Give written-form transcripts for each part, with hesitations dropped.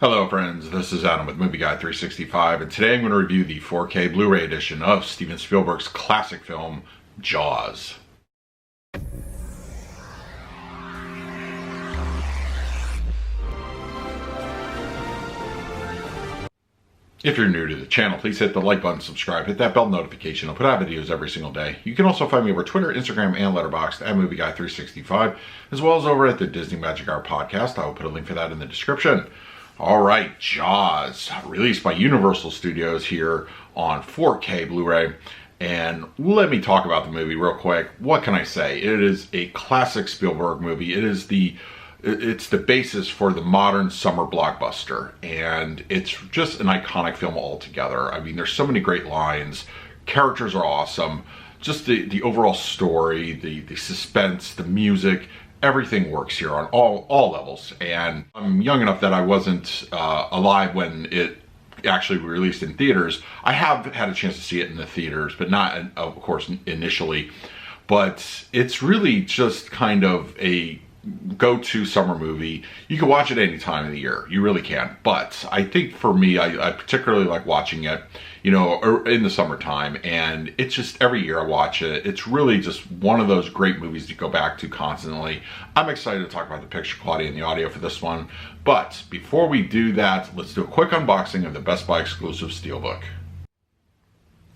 Hello friends, this is Adam with Movie Guy 365, and today I'm going to review the 4K Blu-ray edition of Steven Spielberg's classic film, Jaws. If you're new to the channel, please hit the like button, subscribe, hit that bell notification. I'll put out videos every single day. You can also find me over Twitter, Instagram, and Letterboxd at Movie Guy 365, as well as over at the Disney Magic Hour podcast. I will put a link for that in the description. All right, Jaws, released by Universal Studios here on 4K Blu-ray. And let me talk about the movie real quick. What can I say? It is a classic Spielberg movie. It's the basis for the modern summer blockbuster, and it's just an iconic film altogether. I mean, there's so many great lines, characters are awesome, just the overall story, the suspense, the music, everything works here on all levels. And I'm young enough that I wasn't alive when it actually released in theaters. I have had a chance to see it in the theaters, but not, of course, initially. But it's really just kind of a go-to summer movie. You can watch it any time of the year, you really can. But I think for me, I particularly like watching it, in the summertime, and it's just every year I watch it. It's really just one of those great movies to go back to constantly. I'm excited to talk about the picture quality and the audio for this one, but before we do that, let's do a quick unboxing of the Best Buy exclusive Steelbook.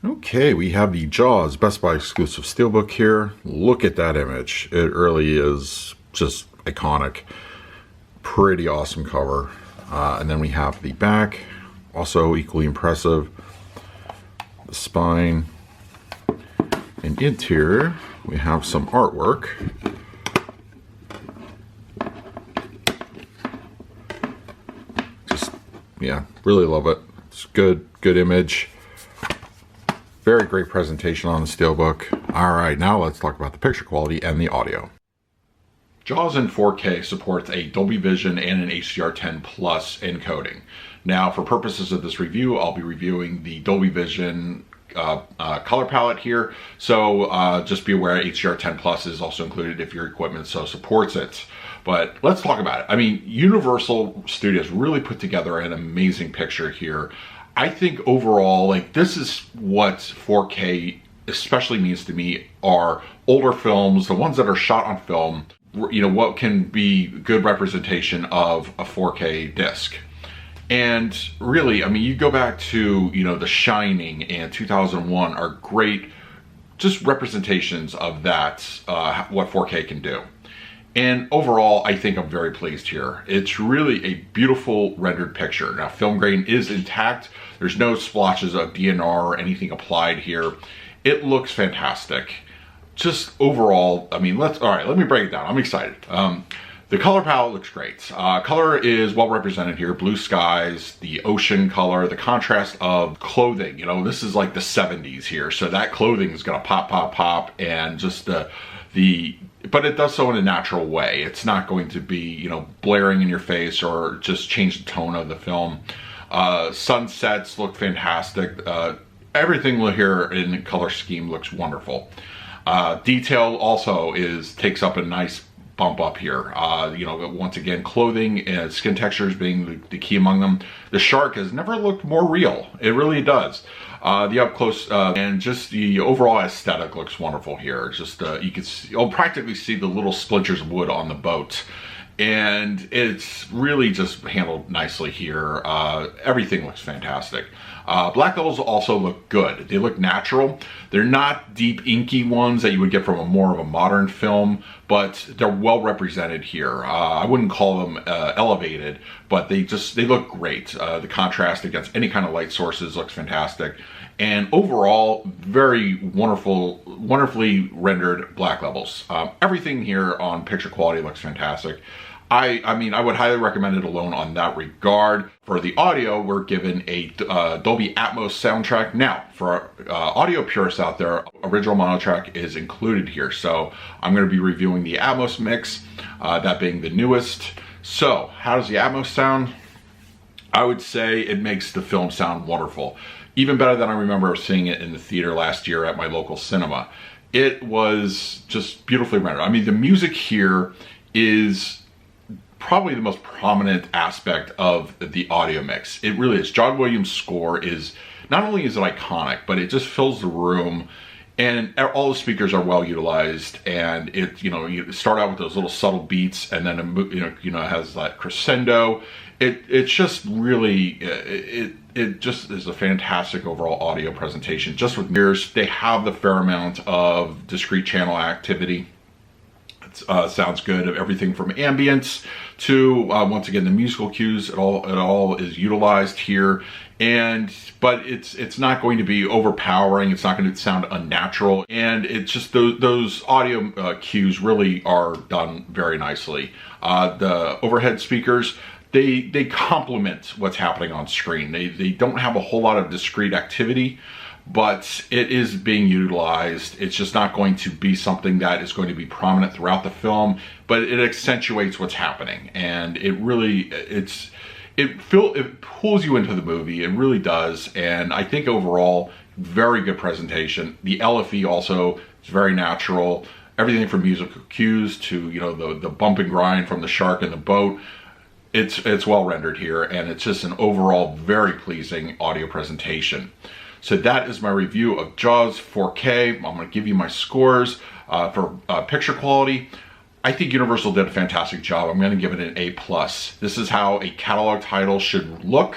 Okay, we have the Jaws Best Buy exclusive Steelbook here. Look at that image. It really is just iconic. Pretty awesome cover. And then we have the back, also equally impressive. The spine. And interior, we have some artwork. Just, yeah, really love it. It's good image. Very great presentation on the Steelbook. All right, now let's talk about the picture quality and the audio. Jaws in 4K supports a Dolby Vision and an HDR10 Plus encoding. Now, for purposes of this review, I'll be reviewing the Dolby Vision color palette here. So just be aware HDR10 Plus is also included if your equipment so supports it. But let's talk about it. I mean, Universal Studios really put together an amazing picture here. I think overall, this is what 4K especially means to me, are older films, the ones that are shot on film, what can be good representation of a 4K disc. And really, I mean, you go back to, The Shining and 2001 are great just representations of that, what 4K can do. And overall, I think I'm very pleased here. It's really a beautiful rendered picture. Now, film grain is intact. There's no splotches of DNR or anything applied here. It looks fantastic. Just overall, I mean, all right, let me break it down. I'm excited. The color palette looks great. Color is well represented here. Blue skies, the ocean color, the contrast of clothing. This is like the 70s here. So that clothing is gonna pop, and just but it does so in a natural way. It's not going to be, blaring in your face or just change the tone of the film. Sunsets look fantastic. Everything here in color scheme looks wonderful. Detail also takes up a nice bump up here. Once again, clothing and skin textures being the key among them. The shark has never looked more real. It really does. The up close and just the overall aesthetic looks wonderful here. Just you'll practically see the little splinters of wood on the boat, and it's really just handled nicely here. Everything looks fantastic. Black levels also look good. They look natural. They're not deep inky ones that you would get from more of a modern film, but they're well represented here. I wouldn't call them elevated, but they look great. The contrast against any kind of light sources looks fantastic. And overall, very wonderfully rendered black levels. Everything here on picture quality looks fantastic. I mean, I would highly recommend it alone on that regard. For the audio, we're given a Dolby Atmos soundtrack. Now, for audio purists out there, original mono track is included here. So I'm going to be reviewing the Atmos mix, that being the newest. So how does the Atmos sound? I would say it makes the film sound wonderful. Even better than I remember seeing it in the theater last year at my local cinema. It was just beautifully rendered. I mean, the music here is probably the most prominent aspect of the audio mix. It really is. John Williams' score is, not only is it iconic, but it just fills the room, and all the speakers are well utilized, and it, you know, you start out with those little subtle beats, and then it has that crescendo. It's just really, it just is a fantastic overall audio presentation. Just with mirrors, they have the fair amount of discrete channel activity. Sounds good. Everything from ambience to once again the musical cues. It all is utilized here, but it's not going to be overpowering. It's not going to sound unnatural, and it's just those audio cues really are done very nicely. The overhead speakers, they complement what's happening on screen. They don't have a whole lot of discrete activity, but it is being utilized. It's just not going to be something that is going to be prominent throughout the film, but it accentuates what's happening, and it really, it pulls you into the movie. It really does, and I think overall, very good presentation. The LFE also is very natural. Everything from musical cues to, you know, the bump and grind from the shark in the boat. It's well rendered here, and it's just an overall very pleasing audio presentation. So that is my review of Jaws 4K. I'm going to give you my scores for picture quality. I think Universal did a fantastic job. I'm going to give it an A+. This is how a catalog title should look.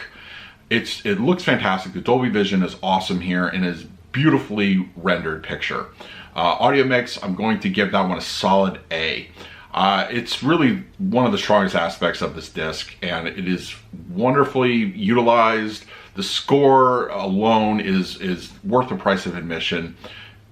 It looks fantastic. The Dolby Vision is awesome here and is beautifully rendered picture. Audio mix, I'm going to give that one a solid A. It's really one of the strongest aspects of this disc, and it is wonderfully utilized. The score alone is worth the price of admission.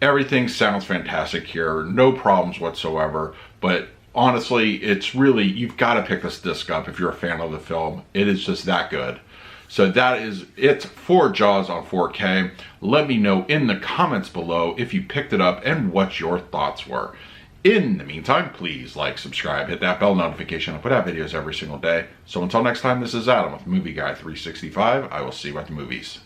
Everything sounds fantastic here, no problems whatsoever, but honestly, it's really, you've got to pick this disc up if you're a fan of the film. It is just that good. So that is it for Jaws on 4K. Let me know in the comments below if you picked it up and what your thoughts were. In the meantime, please like, subscribe, hit that bell notification. I put out videos every single day. So until next time, this is Adam with Movie Guy 365. I will see you at the movies.